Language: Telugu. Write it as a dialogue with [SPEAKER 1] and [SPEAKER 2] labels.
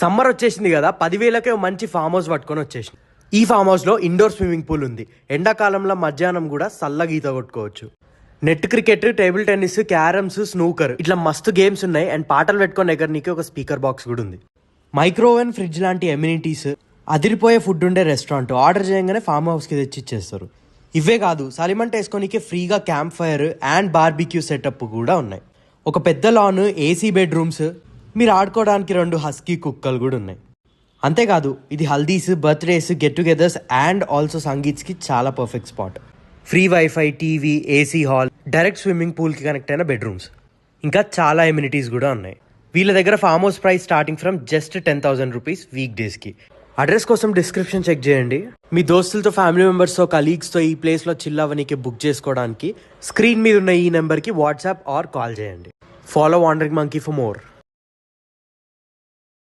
[SPEAKER 1] సమ్మర్ వచ్చేసింది కదా, 10,000కే మంచి ఫామ్ హౌస్ పట్టుకొని వచ్చేసింది. ఈ ఫామ్ హౌస్లో ఇండోర్ స్విమ్మింగ్ పూల్ ఉంది. ఎండాకాలంలో మధ్యాహ్నం కూడా చల్లగా ఈత కొట్టుకోవచ్చు. Net cricket, table tennis, carroms, snooker ఇట్లా మస్తు గేమ్స్ ఉన్నాయి. అండ్ పాటలు పెట్టుకొని ఎగరనీకి ఒక స్పీకర్ బాక్స్ కూడా ఉంది. మైక్రోవేవ్, ఫ్రిడ్జ్ లాంటి ఎమ్యూనిటీస్, అదిరిపోయే ఫుడ్ ఉండే రెస్టారెంట్. ఆర్డర్ చేయగానే ఫామ్ హౌస్కి తెచ్చి ఇచ్చేస్తారు. ఇవే కాదు, సలిమంట వేసుకోనికి ఫ్రీగా camp fire and barbecue setup కూడా ఉన్నాయి. ఒక పెద్ద లాన్, ఏసీ బెడ్రూమ్స్, మీరు ఆడుకోవడానికి 2 హస్కీ కుక్కలు కూడా ఉన్నాయి. అంతేకాదు, ఇది haldis, birthdays, get togethers and also సంగీత్స్కి చాలా perfect spot. Free wifi, TV, AC hall, direct swimming పూల్కి కనెక్ట్ అయిన బెడ్రూమ్స్, ఇంకా చాలా ఎమ్యూనిటీస్ కూడా ఉన్నాయి. వీళ్ళ దగ్గర farm house price starting from just 10,000 rupees week డేస్కి. అడ్రస్ కోసం డిస్క్రిప్షన్ చెక్ చేయండి. మీ దోస్తులతో, ఫ్యామిలీ మెంబర్స్తో, కలీగ్స్తో ఈ ప్లేస్లో చిల్ అవ్వనీకి బుక్ చేసుకోవడానికి స్క్రీన్ మీద ఉన్న ఈ నెంబర్కి వాట్సాప్ ఆర్ కాల్ చేయండి. Follow wandering monkey for more.